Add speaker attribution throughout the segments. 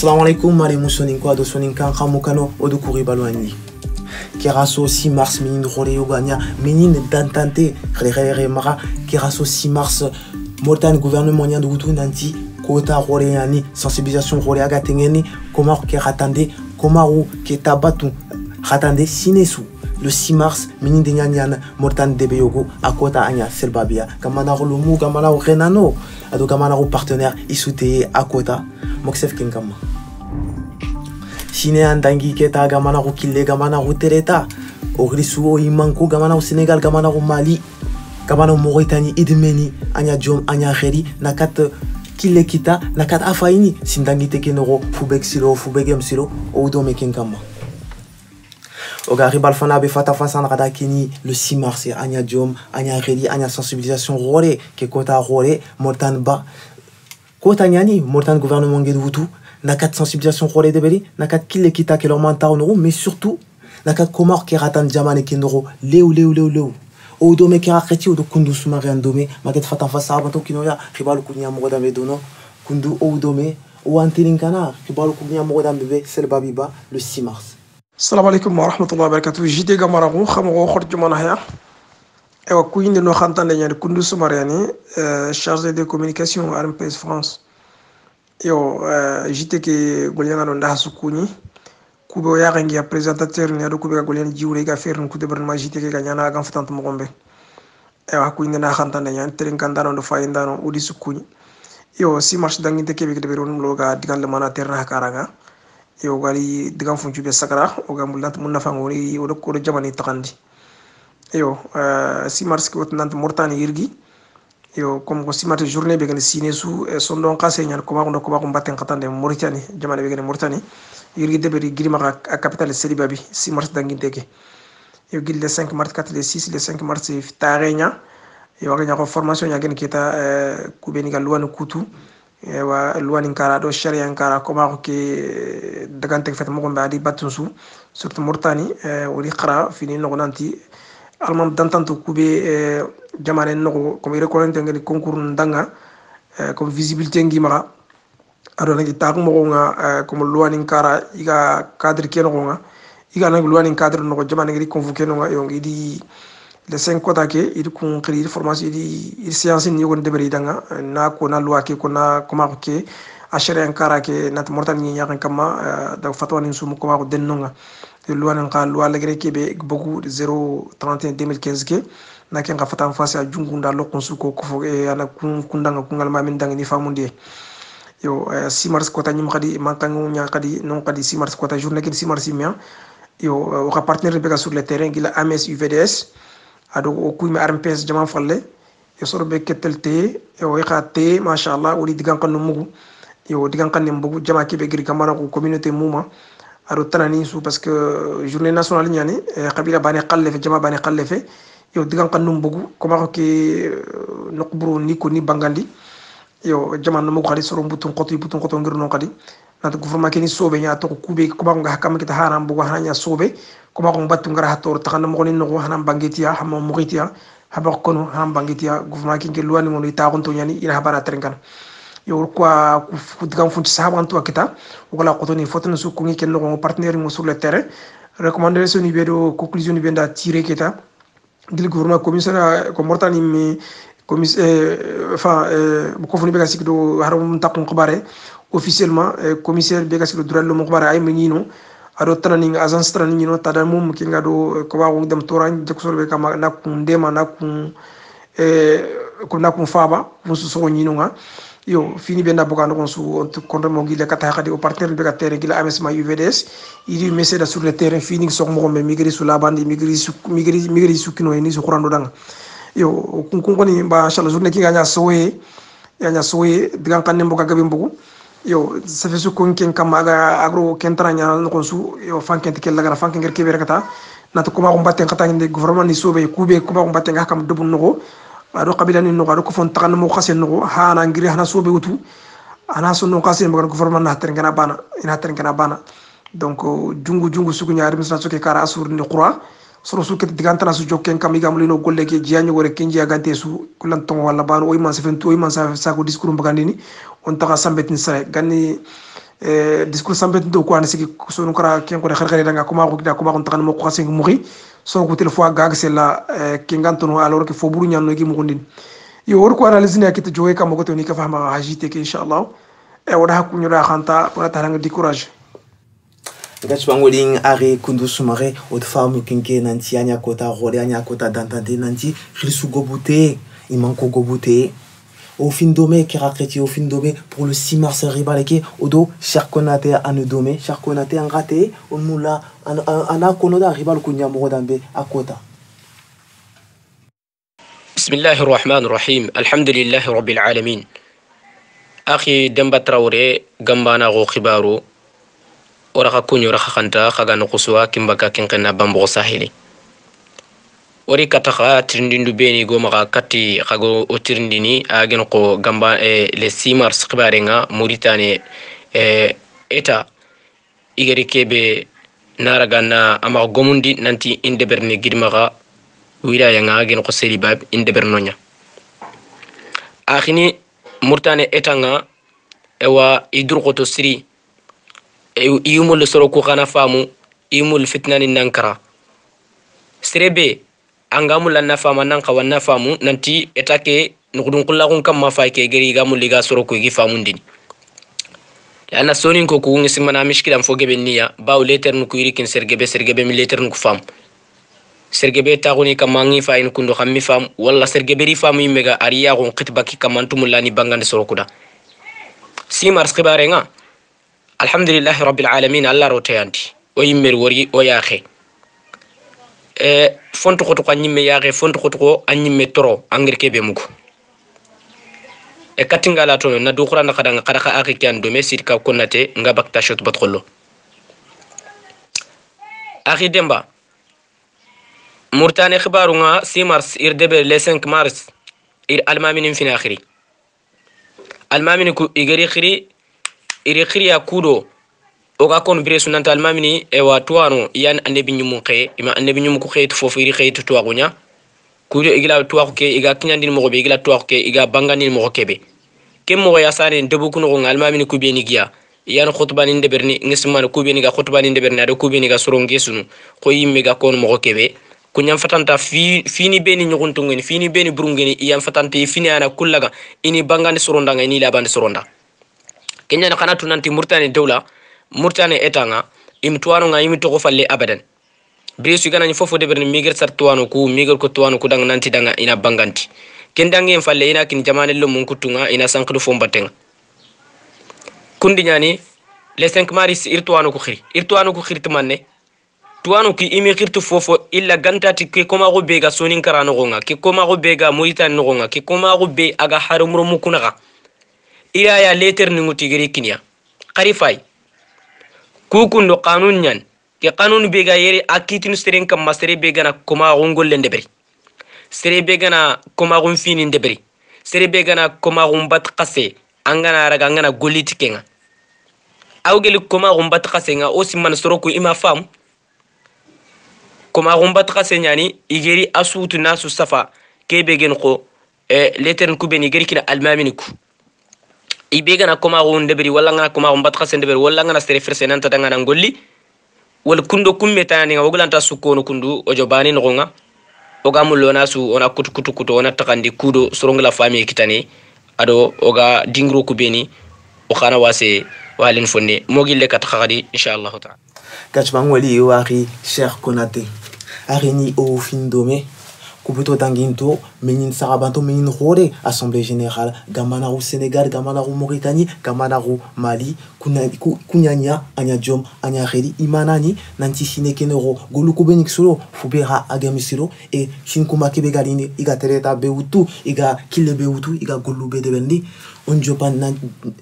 Speaker 1: Assalamu alaikum, mari musonin kwa do sonin kan kamukano odu kuri balwani. Keraso 6 mars minin role yoganya minin dantante rere mara keraso 6 mars Mortan gouvernement nyan dugutu nanti kota role yani sensibilisation role aga tengeni comment ke ratande comment ou ke tabatu ratande sinesu le 6 mars minin de nyan Mortan debeyogo akota anya selbabia kamana rolumu kamana renano ado kamana partenaire isute akota moksef kinkama Chine andangi keta gamana ko kille gamana ko tereta ogrisu o imanko gamana ko Senegal gamana ko Mali gamana Mauritanie idmeni anya jom anya kheri nakat kille kita nakat afaini sindangi tekenoro fubek silo fubegem silo o do mekenkama Oga ribal fana be fata fasan rada keni le 6 mars anya jom anya kheri anya sensibilisation role ke kota role Mortan ba kota nyani Mortan gouvernement ngedoutou nakat sensibilisation role debeli nakat kille kita ke leur manta onoro mais surtout nakat komor ke ratan jamane ke noro leu o do me ke akheti o do kundu sumare andome maket fata fasa abato kinoya ribalu kunya moda me dono kundu o do me o antilinkana ribalu kunya moda bebe sel babiba le 6 mars
Speaker 2: Assalamu alaikum wa rahmatullahi wa barakatuh jité gamarago xamago xort jumana haya ewa kuyinde no xantande ñani kundu sumare yani chargé de communication RMPS France yo jité ke golena no nda sukuni kube ya gangi ya présentateur ni ado kube ga golen jiwre ga fer ku département jité ke ga nyana gam fatante mo gombe e wa ku ndina xantande nyan teren kandano do fayindano udi sukuni yo si marche dangi te kebe de beron lo ga digal mana terna karanga yo gali digam funcu be sakara o ga mulat mun nafa ngori o do ko jamani takandi yo si marche ko nant mortani yirgi yo comme ko simate journée be gane sinesu son don qase ñan ko ko mbatten qatande Mauritanie jamane be gane Mauritanie yirgi deberi girima a capitale Selibabi si mars danginteke yo gil le 5 mars 4 le 6 le 5 mars tareña yo ga ko formation nya gane kita ku be ni gal wanu kutu wa luwani kara do sharia kara ko ma ko ke dagante fet mo ko mbadi batunsu surtout Mauritanie wori khara fini no nanti almam dantanto kube jamane no comme reconnaître ngani concours ndanga comme visibilité ngimara ado ngi taak mo nga comme luwani kara iga cadre keno nga iga ngi luwani cadre no jamane ngi convoquer no nga yo ngi di le 5 kota ke il kun khiri formation di science ni yogon deberi danga na ko na loi ke ko na ko ma ko ke ashare kara ke nat Mauritanie nyakan kama da fatwani sum ko ma ko den no nga loi nka loi legre kebe beaucoup 031 2015 ke na ken ka fatan face a jungunda lo konsu ko fo e ana kundanga kungal mamin dang ni famunde yo 6 mars kota nyim khadi mankangu nya khadi non khadi 6 mars kota journée ke 6 mars mia yo o ka partenaire be sur le terrain gila AMS UVDS ado o kuyme RMPS jama falle yo soro be ketelte yo e khate machallah wori digan kan mugu yo digan kan mbugu jama ke be giri kamara ko communauté muma ado tanani su parce que journée nationale ñani qabila bani qalle fe jama bani qalle fe yo digan kanum bugu ko ma ke nokburu ni ko ni bangandi yo jama no mo khali soro butun qoto ngir no khadi nat gouvernement ke ni sobe nya to kube ko ma nga hakam ke haram bugu hanya sobe ko ma ko battu ngara hator taxana mo ni no hanam bangetia hamo mogitia haba kono ham bangetia gouvernement ke ngel luwani mo ni taxonto ñani ina habara trengan yo quoi ku digam funti sahaban to kita wala ko toni fotana su ko ngi ken no partenaire mo sur le terrain recommandation ni bedo conclusion ni benda tirer kita dil gouvernement commissaire ko Mauritanie mi commissaire enfin ko foni be ga sikdo harum takon xibare officiellement commissaire be ga sikdo dural lo mo xibare ay menino ado tanani agence tanani no tada mum ki ngado ko wa dem toran je ko solbe kama nakun dema nakun ko nakun faba musu so nyino nga yo fini benda bokano kon su on kontre mo gile kata khadi o partenaire be ka terrain gila AMS ma UVDS il met ça sur le terrain fini so mo be migri su la bandi migri su kino ni su qurando danga yo kun ni ba inshallah journée ki ganya sowe digan kan nembo ka gabe mbugu yo ça fait su kon ken kam aga agro ken tranya no kon su yo fanken kel la gara fanken ger kebe rekata nata ko ma ko batten kata ni gouvernement ni sobe kube ko ma ko batten ga kam debun no ado qabila ni no ado ko fon takan mo xasen no hana ngiri hana sobe wutu ana so no xasen mo gouvernement na ter ngana bana donc jungu suku nyaari misna soke kara asur ni qura soro su ket digantana su jokken kam igam lino golle ke jianyo gore kenji agante su kulan ton wala banu o man se fentu o man sa ko discours mbagandini on taga sambetin sare ganni discours sambet do ko anasi sonu kara ken ko de xarxari da nga kuma ko takan mo ko xasse muri so ko telefo gag c'est la ki ngantono alors que fo buru ñanno gi mo ko ndin yo wor ko analyse ne akita jowe kam ko to ni ka fahma hajite ke inshallah e wada hakku ñu da xanta pour ta nga di courage
Speaker 1: gati bangoling are kundu sumare od famu kinke nanti anya kota role anya kota dantante nanti risu gobute imanko gobute au fin domé kirakreti au fin domé pour le 6 mars ribaleke odo Cherkonate anu domé Cherkonate en raté on moula ana konoda ribal kunya mo dambe akota
Speaker 3: بسم الله الرحمن الرحيم الحمد لله رب العالمين أخي دمبا تراوري غمبانا غو خبارو ورخا كونيو رخا خانتا خاغا نقصوا كيمباكا كينقنا بامبو ساحلي وري كاتخا ترنديندو بيني غومغا كاتي خاغو او ترنديني اغن قو غمبا لي سيمار سخبارينغا موريتاني ايتا إيغري كيبي نارغانا اما غوموندي نانتي اندبرني غيدمغا wilaya nga gen ko seli bab inde bernonya akhini murtane etanga ewa idur ko to siri yumul soro ko kana famu yumul fitnani nankara sirebe angamul na fama nanka wanna famu nanti etake nukudun kullagun kam ma fay ke geri gamul liga soro ko gi famu ndini lana sonin ko ko ngisi mana mishkilam fo gebe niya baw leter nu ko yirikin sergebe mi leter nu ko fam sergebe taguni kamangi fa in kundo xammi fam wala sergebe ri famu mega ariya gon qitbaki kamantum lani bangande sorokuda simar skibarenga alhamdulillah rabbil alamin allah rotayanti o yimmer wori o yaxe fonto ko to kanyimme yaxe fonto ko to anyimme toro angir kebe muko katinga la to na du qur'an khadanga khadaka akhi kan do mesid ka konate nga bakta shot batkholo akhi demba مرتاني خبارنا 6 مارس إردبر ل 5 مارس المامين في آخري المامين كو إيجري خري إيري خري يا كودو أوكا كون بريسو نانت المامين إيوا توانو يان النبي نيمو خي إما النبي نيمو كو خي تفوف إيري خي تتواغونا كودو إيجلا تواغو كي إيجا كنيان دين مغو بي إيجلا تواغو كي إيجا بانغان دين مغو كي بي كم مغو ياساني ندبو كنو غنغ المامين كو بيني جيا يان خطباني ندبرني نسمان كو بيني غا خطباني ندبرني أدو كو بيني غا سرونجي سنو كو يمي غا كون مغو كي بي kunyam fatanta fini beni nyuguntungeni fini beni burungeni iyam fatante fini ana kullaga ini bangande soronda nga ini labande soronda kenya na kanatu nanti murtani dawla murtani etanga imtuano nga imi toko falle abadan bresu gana ni fofo deberni miger sartuano ku miger ko tuano ku dang nanti danga ina banganti kendangi en falle ina kin jamane lo mun kutunga ina sankdu fombatenga kundi nyani le 5 maris irtuano ku khiri tmanne tuano ki imi khirtu fofo illa gantati ke koma go bega sonin karano gonga ke koma go bega moitan no gonga ke koma go be aga harumro mukunaga ila ya letter ni nguti gere kinya qarifai kukundo qanun nyan ke qanun bega yeri akitin steren kam masere bega na koma gongol lende beri sere bega na koma gon fini ndeberi sere bega na koma gon bat qase angana raga angana goliti kenga awgeli koma gon bat qase nga osimman soroku ima fam koma gumbat khasenyani igeri asutu nasu safa kebe gen ko letern ku beni geri kina almaminiku ibegana koma gunde beri wala ngana koma gumbat khasende beri wala ngana sere fersenanta danga ngolli wal kundo kumme tani nga wogulanta sukono kundu ojo bani ngonga oga mullo nasu ona kutu ona takandi kudo sorongla fami kitani ado oga dingro ku beni o khana wase walin fonne mogille kat khadi inshallah ta'ala
Speaker 1: kachbang wali wari Cherkonate arini au fin domé kubuto danginto menin sarabanto menin rore assemblée générale gamana au Sénégal gamana au Mauritanie gamana au Mali kunyanya anya jom anya redi imanani nanti sinekenero goluko benik solo fubera agamisiro e shinkuma kebegalini iga tereta beutu iga kille beutu iga golube de bendi on jopan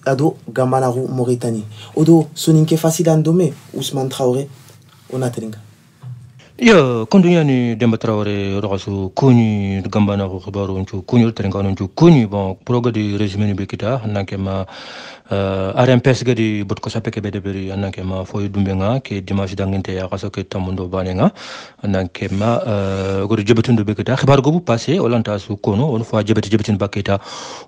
Speaker 1: ado gamana au Mauritanie odo soninke facile andome Ousmane Traoré on a telinga
Speaker 4: Yo kondunya ni Demba Traoré roxasu kuni gambana ko xibaru ncu kuni terenga ncu kuni bon proga di résumé ni bekita nanke ma RMPS gadi bot ko sapeke be deberi nanke ma foy dumbenga ke dimanche dangente ya kaso ke tamundo banenga nanke ma go jebetundo bekita xibaru go bu passé olanta su kono on fois jebetin bakita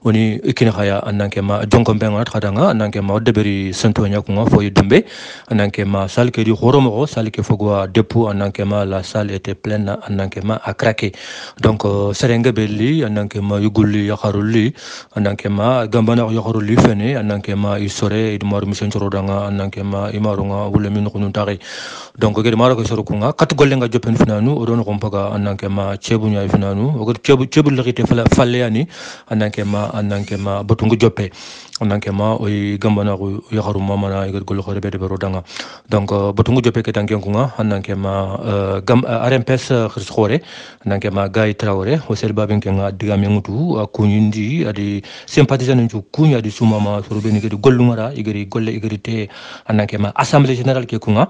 Speaker 4: oni ikina khaya nanke ma jonko benga khadanga nanke ma deberi santo nya ko foy dumbe nanke ma sal ke di khoromo sal ke fogwa depo nanke ma la salle était pleine anankema à craquer donc serenge belli anankema yugulli yakharulli anankema gambana yakharulli fene anankema isore idmar mission chorodanga anankema imarunga wule min khunu tari donc gede maro ko sorokunga kat gollenga jopen finanu odon kompaga anankema chebunya finanu ogo chebu lirite falle yani anankema botungu joppe anankema oy gambana yakharu mamana igol gol khore bede berodanga donc botungu joppe ke tangenkunga anankema RMPS khore nanke ma gay Traoré o sel babin ke nga diga mengutu akunyindi adi sympathisant nju kunya di sumama soro beni ke gollungara igeri golle igeri te nanke ma assemblée générale ke kunga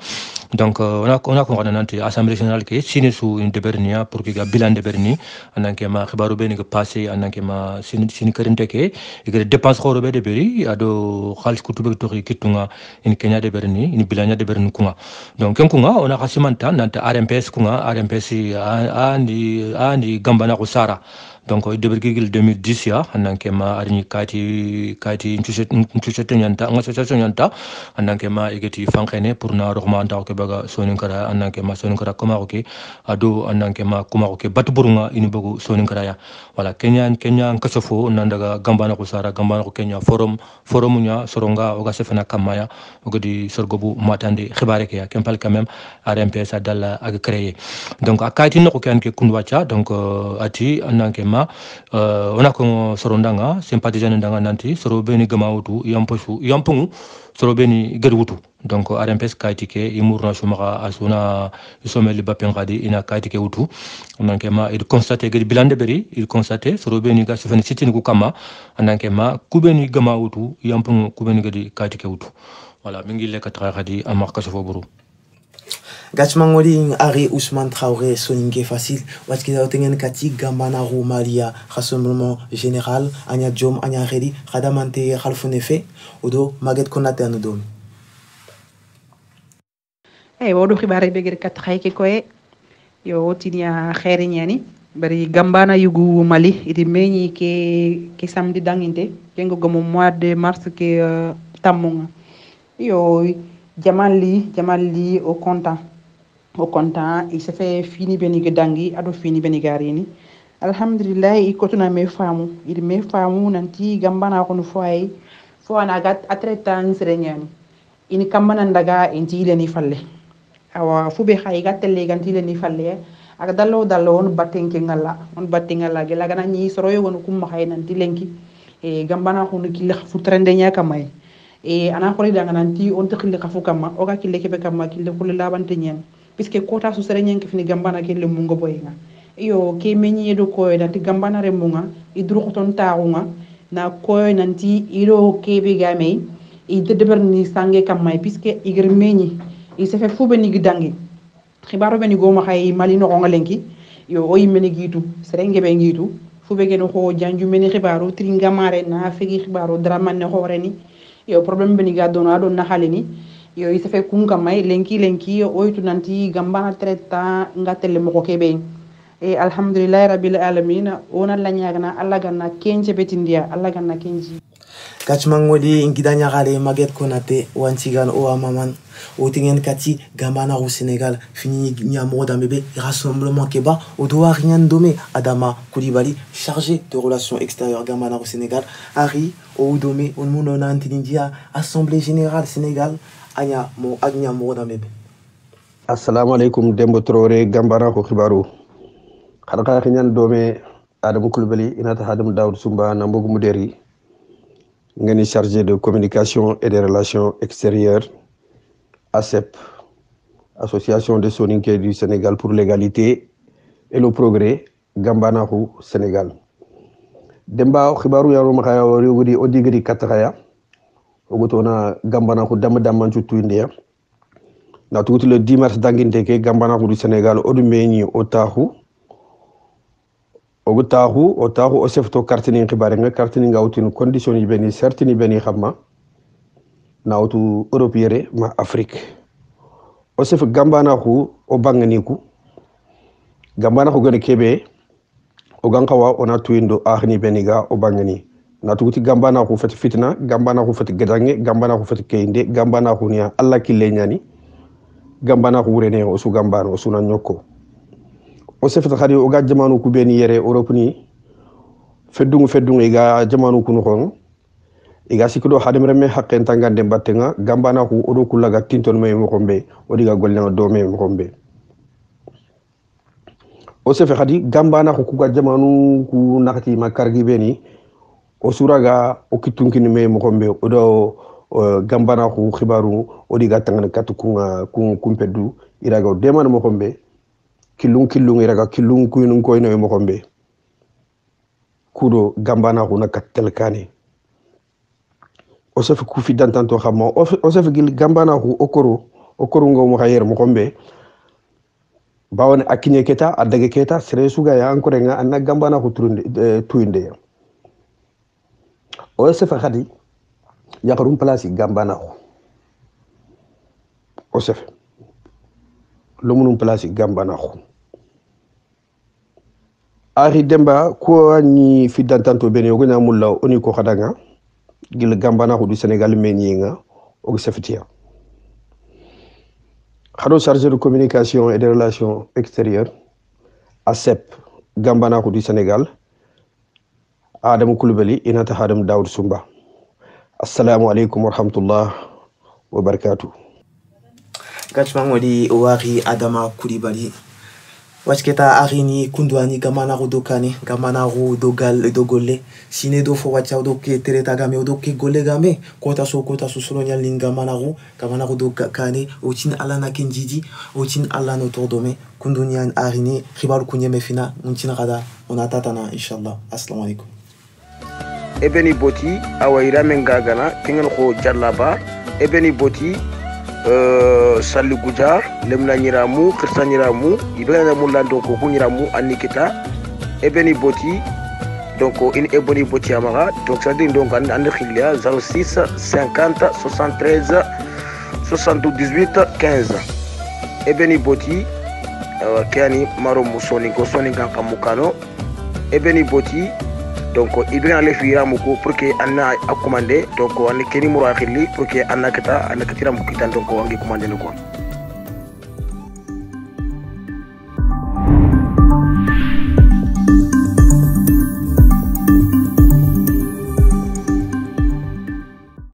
Speaker 4: donc on a ko nanti assemblée générale ke sine su in debernia pour que ga bilan deberni nanke ma khibaru beni ke passé nanke ma sin karinte ke igeri dépense khoro be deberi ado khalis kutube to kitunga in Kenya deberni in bilanya deberni kunga donc kunga on a khasimanta nanta RMPS kunga RMPS andi gambana ko sara donc debergil 2010 ya nanke ma arni kati nchuchet nyanta association nyanta nanke ma igeti fankene pour na rohma nda ko baga sonin kara nanke ma sonin kara koma ko ado nanke ma kuma ko batburunga ini bogu sonin kara ya wala Kenya nkasofo nandaga gambana ko sara gambana ko Kenya forum nya soronga oga sefena kamaya ogodi sorgobu matande khibare ke ya kempal quand même RMPS adala ag créé donc akati no ko kan ke kunwacha donc ati nanke ma ona ko sorondanga sympathisant ndanga nanti soro beni gamawutu yampungu soro beni gerwutu donc RMPS kaiti ke imurna shumaka asuna isomeli bapen qadi ina kaiti ke wutu nanke ma il constate gedi bilande beri il constate soro beni ga sifani sitini ku kama nanke ma kubeni gamawutu yampungu kubeni gedi kaiti ke wutu voilà mingi le katra qadi amarka sofo buru
Speaker 1: Gachmangoli Ari Ousmane Traoré Soningue facile watkida tengen kati gambana Malia rassemblement général anya jom anya redi khadamante khalfunefe odo maget konate anodom
Speaker 5: wodo xibaare be gere kat xayke koye yo tinia xere ñani bari gambana yugu Mali idi meñi ke samedi danginte kengo gomo mois de mars ke tamunga yo Jamali au content il se fait fini beni dangi ado fini beni garini alhamdulillah i kotuna me famu nanti gambana ko no foy fo ana gat atretan serenyani ini kambana ndaga inti ile ni falle awa fube khay gatelle ganti ile ni falle aga dallo on battenke ngalla gela gana ni soro yogon kum khay nanti lenki e gambana ko no kille fu trende nya kamay e ana ko ida nanti on takhille kafu kama o ga kille kebe kama kille ko labante nyen puisque kota su sere nyen ke fini gambana kille mungo boyinga iyo ke menyi do ko nanti gambana re munga idru khoton taunga na ko nanti iro kebe gamay i deber ni sange kamay puisque igir menyi i se fait fube ni gidangi khibaro beni goma khay Mali no ngalenki yo o yimeni gitu sere ngebe gitu fube geno ko janju meni khibaro tringamare na fegi khibaro draman ne horeni yo problème beni ga dono na halini yo il se fait kunga mai lenki oytu nanti gambana treta ngatelle mo ko kebe e alhamdulillah rabbil alamin ona la nyagna alla ganna kenje betindia alla ganna kenji
Speaker 1: Kachmangoli ingidanya gale maget konate wantigan o amaman o tingen kati gambana au Sénégal fini nyamo damebe rassemblement keba o doit rien domé Adama Koulibaly chargé de relations extérieures gambana au Sénégal Ari o domé on mono nantindia assemblée générale Sénégal anya mo agnya mo damebe
Speaker 6: assalamu alaikum Demba Traoré gambana ko khibaru khadaka xinyan domé Adama Koulibaly inata Hadam Daoud Sumba na mbogu muderi ngani chargé de communication et des relations extérieures ASEP association des Soninké du Sénégal pour l'égalité et le progrès gambanahu Sénégal demba khibaru ya roma khaya wori odigri katakaya ogotona gambanahu dam manchu tuindia na tuguti le 10 mars danginte ke gambana du Sénégal o dumeni o taxu o taxu o sefto carte ni xibare nga carte ni ngawtin condition yi beni certaine beni xamma na wutu Europe yere ma Afrique o sef gambana khu o bangani ku gambana khu gane kebe o gankawa ona tuindo ahni beniga o bangani na tuguti gambana khu fati fitna gambana khu fati gadange gambana khu fati keinde gambana khu niya alla kille nyani gambana khu rene o su gambano o suna nyoko o sef khadi o ga jamanu ku beni yere Europe ni feddungu iga jamanu ku no khon iga sikdo hadem reme haqqen tangande battenga gambana ku odo kulaga tinton me mo kombe odiga golna do me mo kombe o sefe khadi gambana ku ga jamanu ku nakati makargi beni o suraga o kitunkini me mo kombe odo gambana ku khibaru odiga tangane katukunga kumpeddu iraga deman mo kombe kilung iraga kilung ku nun koyno mo kombe kudo gambana ku nakatel kane o sefe kufi dantanto xamma o sefe gil gambana hu okoro ngo mo xayer mo kombe bawone akinye keta adage keta sere suga ya encore nga anna gambana hu tuinde o sefe khadi yakarum place gambana hu o sefe lomunum place gambana hu ari demba ko ni fi dantanto bene ko nyamulla oni ko khadanga gil gambana du Sénégal meninga o seftia khado chargé de communication et de relations extérieures ASEP gambana du Sénégal Adam Coulibaly inata Adam Daoud Sumba assalamu alaikum wa rahmatullah wa barakatuh
Speaker 1: gachmangodi wari Adama Coulibaly wachketa arini kundwani gamana dokane gamana dogal dogole sine do fo wacha do ke tereta game do ke gole game kota so solonyal nin gamana dokane ochin alana kenjiji ochin alano tordome kundunian arini khibaru kunyeme fina unchin rada on atatana inshallah assalamu alaikum
Speaker 2: ebeni boti awaira mengagana kingen ko jallaba ebeni boti salli gujar lemna nyiramu kirsa nyiramu ibena mulando ko nyiramu anikita ebeni boti donc in eboni boti amaga donc ça dit donc and khilia 06 50 73 78 15 ebeni boti kani maro musoni ko soni ganka mukano ebeni boti donc ibena le firamu ko pour que anna a commander donc on keni muro khili pour que anna kita mukita donc on ngi commander quoi